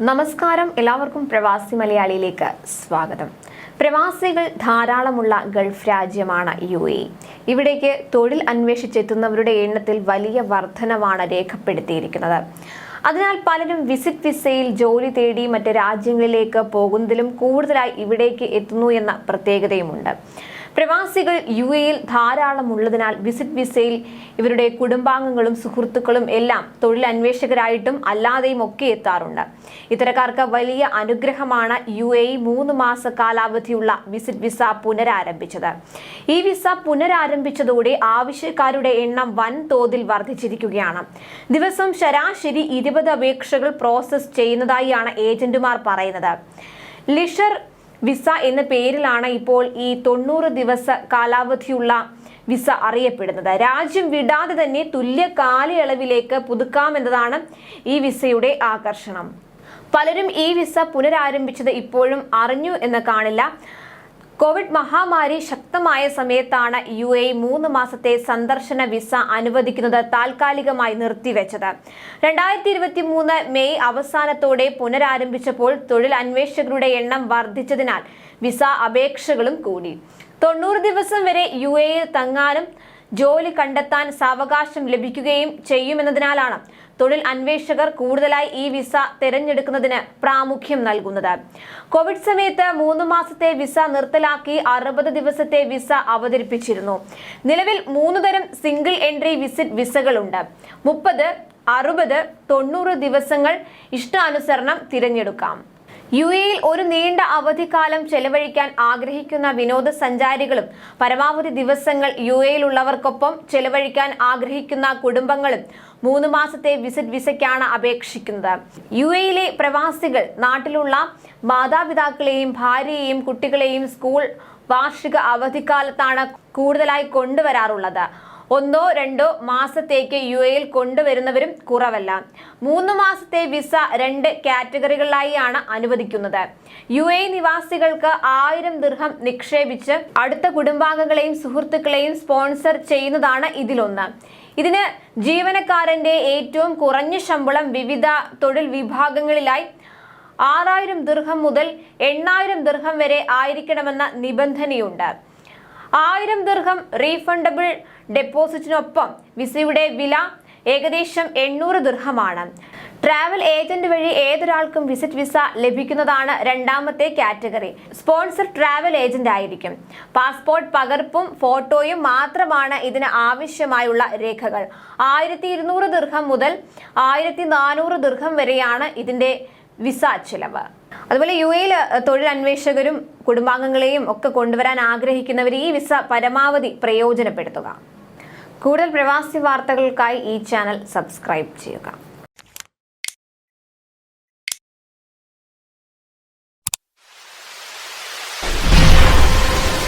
നമസ്കാരം, എല്ലാവർക്കും പ്രവാസി മലയാളിയിലേക്ക് സ്വാഗതം. പ്രവാസികൾ ധാരാളമുള്ള ഗൾഫ് രാജ്യമാണ് UAE. ഇവിടേക്ക് തൊഴിൽ അന്വേഷിച്ചെത്തുന്നവരുടെ എണ്ണത്തിൽ വലിയ വർധനവാണ് രേഖപ്പെടുത്തിയിരിക്കുന്നത്. അതിനാൽ പലരും വിസിറ്റ് വിസയിൽ ജോലി തേടി മറ്റ് രാജ്യങ്ങളിലേക്ക് പോകുന്നതിലും കൂടുതലായി ഇവിടേക്ക് എത്തുന്നു എന്ന പ്രത്യേകതയുമുണ്ട്. പ്രവാസികൾ UAEയിൽ ധാരാളം ഉള്ളതിനാൽ വിസിറ്റ് വിസയിൽ ഇവരുടെ കുടുംബാംഗങ്ങളും സുഹൃത്തുക്കളും എല്ലാം തൊഴിൽ അന്വേഷകരായിട്ടും അല്ലാതെയും ഒക്കെ എത്താറുണ്ട്. ഇത്തരക്കാർക്ക് വലിയ അനുഗ്രഹമാണ് UAE 3 മാസ കാലാവധിയുള്ള വിസിറ്റ് വിസ പുനരാരംഭിച്ചത്. ഈ വിസ പുനരാരംഭിച്ചതോടെ ആവശ്യക്കാരുടെ എണ്ണം വൻതോതിൽ വർദ്ധിച്ചിരിക്കുകയാണ്. ദിവസം ശരാശരി 20 അപേക്ഷകൾ പ്രോസസ് ചെയ്യുന്നതായാണ് ഏജന്റുമാർ പറയുന്നത്. ലിഷർ വിസ എന്ന പേരിലാണ് ഇപ്പോൾ ഈ 90 ദിവസ കാലാവധിയുള്ള വിസ അറിയപ്പെടുന്നത്. രാജ്യം വിടാതെ തന്നെ തുല്യ കാലയളവിലേക്ക് പുതുക്കാമെന്നതാണ് ഈ വിസയുടെ ആകർഷണം. പലരും ഈ വിസ പുനരാരംഭിച്ചത് ഇപ്പോഴും അറിഞ്ഞു എന്ന് കാണില്ല. കോവിഡ് മഹാമാരി ശക്തമായ സമയത്താണ് UAE 3 മാസത്തെ സന്ദർശന വിസ അനുവദിക്കുന്നത് താൽക്കാലികമായി നിർത്തിവെച്ചത്. 2023 മെയ് അവസാനത്തോടെ പുനരാരംഭിച്ചപ്പോൾ തൊഴിൽ അന്വേഷകരുടെ എണ്ണം വർദ്ധിച്ചതിനാൽ വിസ അപേക്ഷകളും കൂടി. 90 ദിവസം വരെ UAE തങ്ങാനും ജോലി കണ്ടെത്താൻ സാവകാശം ലഭിക്കുകയും ചെയ്യുമെന്നതിനാലാണ് തൊഴിൽ അന്വേഷകർ കൂടുതലായി ഈ വിസ തിരഞ്ഞെടുക്കുന്നതിന് പ്രാമുഖ്യം നൽകുന്നത്. കോവിഡ് സമയത്ത് 3 മാസത്തെ വിസ നിർത്തലാക്കി 60 ദിവസത്തെ വിസ അവതരിപ്പിച്ചിരുന്നു. നിലവിൽ 3 തരം സിംഗിൾ എൻട്രി വിസിറ്റ് വിസകളുണ്ട്. 30, 60, 90 ദിവസങ്ങൾ ഇഷ്ടാനുസരണം തിരഞ്ഞെടുക്കാം. UAEയിൽ ഒരു നീണ്ട അവധിക്കാലം ചെലവഴിക്കാൻ ആഗ്രഹിക്കുന്ന വിനോദസഞ്ചാരികളും പരമാവധി ദിവസങ്ങൾ UAEയിൽ ഉള്ളവർക്കൊപ്പം ചെലവഴിക്കാൻ ആഗ്രഹിക്കുന്ന കുടുംബങ്ങളും 3 മാസത്തെ വിസിറ്റ് വിസയ്ക്കാണ് അപേക്ഷിക്കുന്നത്. UAEയിലെ പ്രവാസികൾ നാട്ടിലുള്ള മാതാപിതാക്കളെയും ഭാര്യയെയും കുട്ടികളെയും സ്കൂൾ വാർഷിക അവധിക്കാലത്താണ് കൂടുതലായി കൊണ്ടുവരാറുള്ളത്. 1-2 മാസത്തേക്ക് UAEയിൽ കൊണ്ടുവരുന്നവരും കുറവല്ല. 3 മാസത്തെ വിസ 2 കാറ്റഗറികളിലായാണ് അനുവദിക്കുന്നത്. UAE നിവാസികൾക്ക് 1000 ദിർഹം നിക്ഷേപിച്ച് അടുത്ത കുടുംബാംഗങ്ങളെയും സുഹൃത്തുക്കളെയും സ്പോൺസർ ചെയ്യുന്നതാണ് ഇതിലൊന്ന്. ഇതിന് ജീവനക്കാരന്റെ ഏറ്റവും കുറഞ്ഞ ശമ്പളം വിവിധ തൊഴിൽ വിഭാഗങ്ങളിലായി 6000 ദിർഹം മുതൽ 8000 ദിർഹം വരെ ആയിരിക്കണമെന്ന നിബന്ധനയുണ്ട്. 1000 ദിർഹം റീഫണ്ടബിൾ ഡെപ്പോസിറ്റിനൊപ്പം വിസയുടെ വില ഏകദേശം 800 ദിർഹമാണ്. ട്രാവൽ ഏജന്റ് വഴി ഏതൊരാൾക്കും വിസിറ്റ് വിസ ലഭിക്കുന്നതാണ് രണ്ടാമത്തെ കാറ്റഗറി. സ്പോൺസർ ട്രാവൽ ഏജന്റ് ആയിരിക്കും. പാസ്പോർട്ട് പകർപ്പും ഫോട്ടോയും മാത്രമാണ് ഇതിന് ആവശ്യമായുള്ള രേഖകൾ. 1200 ദിർഹം മുതൽ 1400 ദിർഹം വരെയാണ് ഇതിന്റെ വിസ ചെലവ്. അതുപോലെ UAEയിൽ തൊഴിൽ അന്വേഷകരും കുടുംബാംഗങ്ങളെയും ഒക്കെ കൊണ്ടുവരാൻ ആഗ്രഹിക്കുന്നവർ ഈ വിസ പരമാവധി പ്രയോജനപ്പെടുത്തുക. കൂടുതൽ പ്രവാസി വാർത്തകൾക്കായി ഈ ചാനൽ സബ്സ്ക്രൈബ് ചെയ്യുക.